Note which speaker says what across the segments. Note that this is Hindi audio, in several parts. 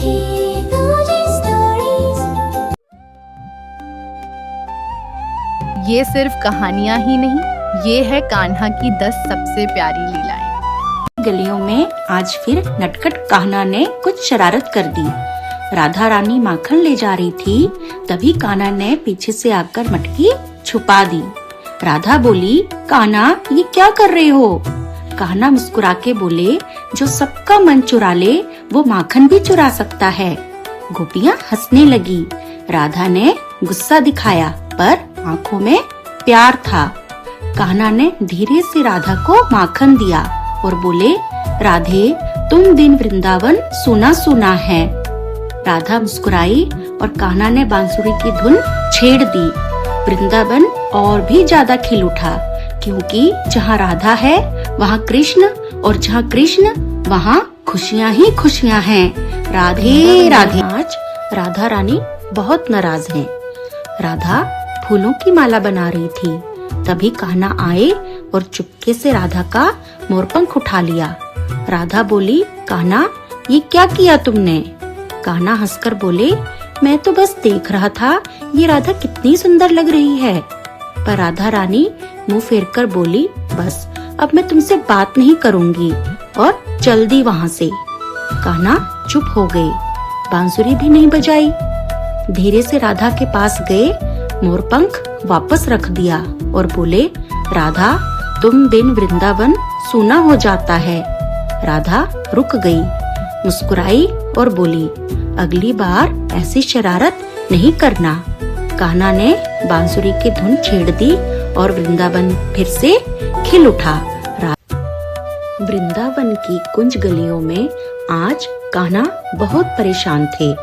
Speaker 1: ये सिर्फ कहानियाँ ही नहीं, ये है कान्हा की 10 सबसे प्यारी लीलाएं।
Speaker 2: गलियों में आज फिर नटखट कान्हा ने कुछ शरारत कर दी। राधा रानी माखन ले जा रही थी, तभी कान्हा ने पीछे से आकर मटकी छुपा दी। राधा बोली, कान्हा ये क्या कर रहे हो? कान्हा मुस्कुरा के बोले, जो सबका मन चुरा ले वो माखन भी चुरा सकता है। गोपियाँ हंसने लगी। राधा ने गुस्सा दिखाया पर आंखों में प्यार था। कान्हा ने धीरे से राधा को माखन दिया और बोले, राधे तुम बिन वृंदावन सुना सुना है। राधा मुस्कुराई और कान्हा ने बांसुरी की धुन छेड़ दी। वृंदावन और भी ज्यादा खिल उठा, क्योंकि जहाँ राधा है वहाँ कृष्ण, और जहाँ कृष्ण वहाँ खुशियाँ ही खुशियाँ हैं। राधे राधे। आज राधा रानी बहुत नाराज हैं। राधा फूलों की माला बना रही थी, तभी कान्हा आए और चुपके से राधा का मोरपंख उठा लिया। राधा बोली, कान्हा ये क्या किया तुमने? कान्हा हंसकर बोले, मैं तो बस देख रहा था ये राधा कितनी सुंदर लग रही है। पर राधा रानी मुंह फेरकर बोली, बस अब मैं तुमसे बात नहीं करूंगी, और चल दी वहाँ से। कान्हा चुप हो गए, बांसुरी भी नहीं बजाई। धीरे से राधा के पास गए, मोरपंख वापस रख दिया और बोले, राधा तुम बिन वृंदावन सूना हो जाता है। राधा रुक गई, मुस्कुराई और बोली, अगली बार ऐसी शरारत नहीं करना। कान्हा ने बांसुरी की धुन छेड़ दी और वृंदावन फिर से खिल उठा। वृंदावन की कुंज गलियों में आज कान्हा बहुत परेशान थे।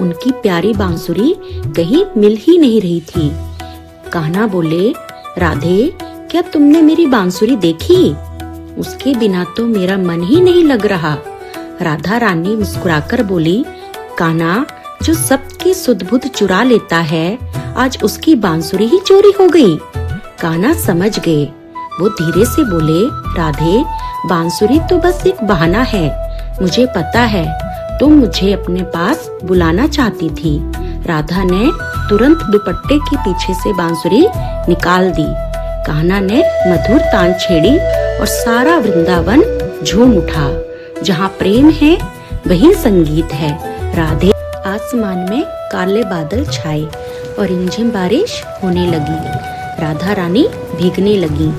Speaker 2: उनकी प्यारी बांसुरी कहीं मिल ही नहीं रही थी। कान्हा बोले, राधे क्या तुमने मेरी बांसुरी देखी? उसके बिना तो मेरा मन ही नहीं लग रहा। राधा रानी मुस्कुराकर बोली, कान्हा जो सबकी सुध-बुध चुरा लेता है, आज उसकी बांसुरी ही चोरी हो गई। कान्हा समझ गए। वो धीरे से बोले, राधे बांसुरी तो बस एक बहाना है। मुझे पता है तुम मुझे अपने पास बुलाना चाहती थी। राधा ने तुरंत दुपट्टे के पीछे से बांसुरी निकाल दी। कान्हा ने मधुर तान छेड़ी और सारा वृंदावन झूम उठा। जहाँ प्रेम है वही संगीत है। राधे। आसमान में काले बादल छाए और रिमझिम बारिश होने लगी। राधा रानी भीगने लगी।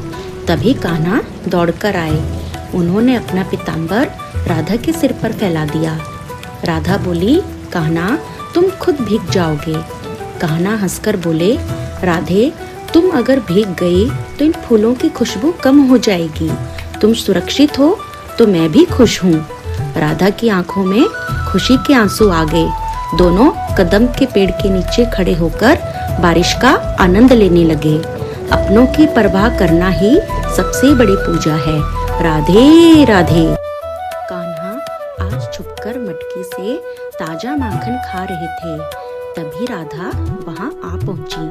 Speaker 2: तभी कान्हा दौड़कर आए। उन्होंने अपना पीताम्बर राधा के सिर पर फैला दिया। राधा बोली, कान्हा तुम खुद भीग जाओगे। कान्हा हंसकर बोले, राधे तुम अगर भीग गई तो इन फूलों की खुशबू कम हो जाएगी। तुम सुरक्षित हो तो मैं भी खुश हूँ। राधा की आंखों में खुशी के आंसू आ गए। दोनों कदम के पेड़ के नीचे खड़े होकर बारिश का आनंद लेने लगे। अपनों की परवाह करना ही सबसे बड़ी पूजा है। राधे राधे। कान्हा आज छुपकर मटकी से ताजा माखन खा रहे थे। तभी राधा वहाँ आ पहुँची।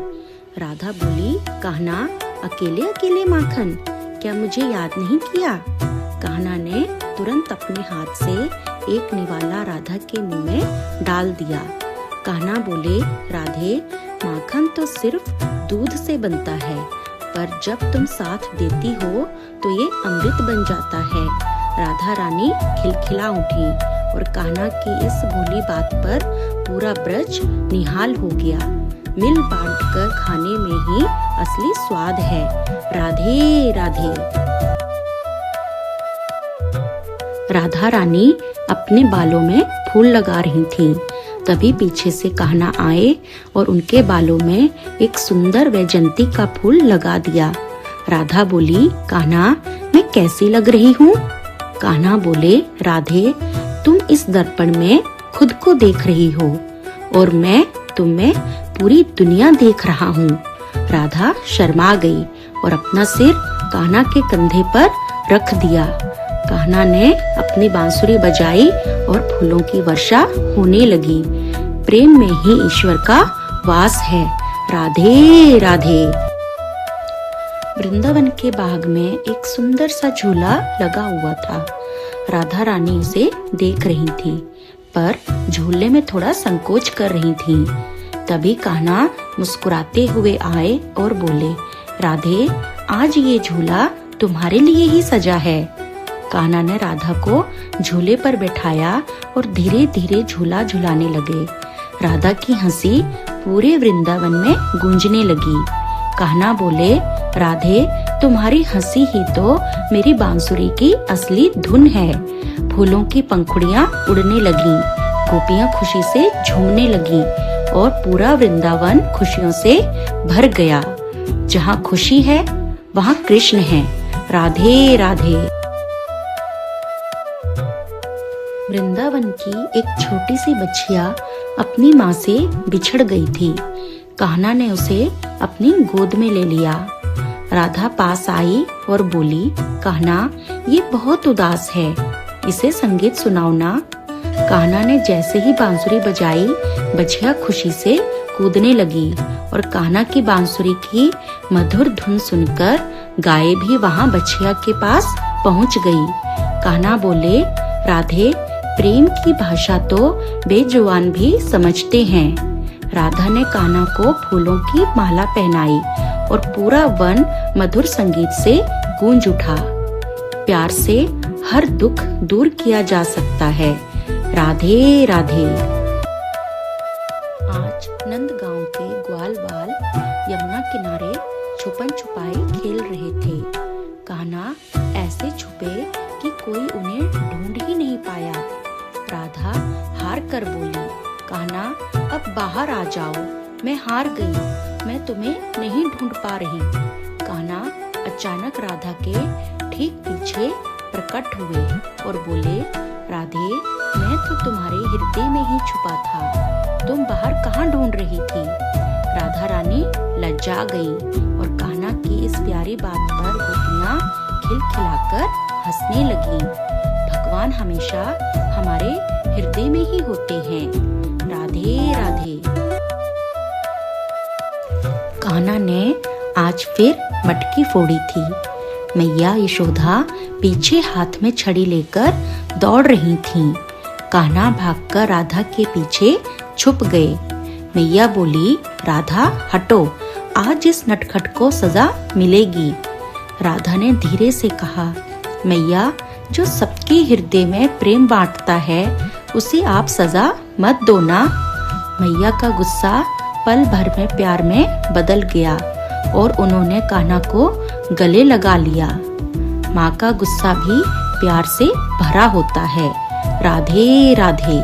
Speaker 2: राधा बोली, कान्हा अकेले अकेले माखन, क्या मुझे याद नहीं किया? कान्हा ने तुरंत अपने हाथ से एक निवाला राधा के मुंह में डाल दिया। कान्हा बोले, राधे माखन तो सिर्फ दूध से बनता है, पर जब तुम साथ देती हो तो ये अमृत बन जाता है। राधा रानी खिलखिला उठी और कान्हा की इस भोली बात पर पूरा ब्रज निहाल हो गया। मिल बांटकर खाने में ही असली स्वाद है। राधे राधे। राधा रानी अपने बालों में फूल लगा रही थीं। तभी पीछे से कान्हा आए और उनके बालों में एक सुंदर वैजंती का फूल लगा दिया। राधा बोली, कान्हा मैं कैसी लग रही हूँ? कान्हा बोले, राधे तुम इस दर्पण में खुद को देख रही हो और मैं तुम्हें पूरी दुनिया देख रहा हूँ। राधा शर्मा गई और अपना सिर कान्हा के कंधे पर रख दिया। कान्हा ने अपनी बांसुरी बजाई और फूलों की वर्षा होने लगी। प्रेम में ही ईश्वर का वास है। राधे राधे। वृंदावन के बाग में एक सुंदर सा झूला लगा हुआ था। राधा रानी उसे देख रही थी। पर झूलने में थोड़ा संकोच कर रही थीं। तभी कान्हा मुस्कुराते हुए आए और बोले, राधे, आज ये झूला तुम्हारे लिए ही सजा है। कान्हा ने राधा को झूले पर बैठाया और धीरे धीरे झूला झुलाने लगे। राधा की हंसी पूरे वृंदावन में गूंजने लगी। कान्हा बोले, राधे, तुम्हारी हंसी ही तो मेरी बांसुरी की असली धुन है। फूलों की पंखुड़ियां उड़ने लगीं, गोपियां खुशी से झूमने लगीं और पूरा वृंदावन खुशियों से भर गया। जहाँ खुशी है वहाँ कृष्ण है। राधे राधे। वृंदावन की एक छोटी सी बच्चिया अपनी माँ से बिछड़ गई थी। कान्हा ने उसे अपनी गोद में ले लिया। राधा पास आई और बोली, कान्हा, ये बहुत उदास है, इसे संगीत सुनाओ ना। कान्हा ने जैसे ही बांसुरी बजाई, बच्चिया खुशी से कूदने लगी और कान्हा की बांसुरी की मधुर धुन सुनकर गाय भी वहाँ बच्चिया के पास पहुँच गई। कान्हा बोले, राधे, प्रेम की भाषा तो बेजुबान भी समझते हैं। राधा ने कान्हा को फूलों की माला पहनाई और पूरा वन मधुर संगीत से गूंज उठा। प्यार से हर दुख दूर किया जा सकता है। राधे राधे। आज नंदगांव के ग्वाल बाल यमुना किनारे छुपन छुपाई खेल रहे थे। कान्हा ऐसे छुपे कि कोई उन्हें ढूंढ ही नहीं पाया। राधा हार कर बोली, कान्हा, अब बाहर आ जाओ, मैं हार गई, मैं तुम्हें नहीं ढूंढ पा रही। कान्हा अचानक राधा के ठीक पीछे प्रकट हुए और बोले, राधे, मैं तो तुम्हारे हृदय में ही छुपा था, तुम बाहर कहाँ ढूंढ रही थी। राधा रानी लज्जा गई और कान्हा की इस प्यारी बात पर गोपियां खिलखिलाकर हंसने लगीं। भगवान हमेशा हमारे हृदय में ही होते हैं। राधे राधे। कान्हा ने आज फिर मटकी फोड़ी थी। मैया यशोदा पीछे हाथ में छड़ी लेकर दौड़ रही थीं। कान्हा भागकर राधा के पीछे छुप गए। मैया बोली, राधा, हटो, आज इस नटखट को सजा मिलेगी। राधा ने धीरे से कहा, मैया, जो सबके हृदय में प्रेम बांटता है उसे आप सजा मत दो ना। मैया का गुस्सा पल भर में प्यार में बदल गया और उन्होंने कान्हा को गले लगा लिया। माँ का गुस्सा भी प्यार से भरा होता है। राधे राधे।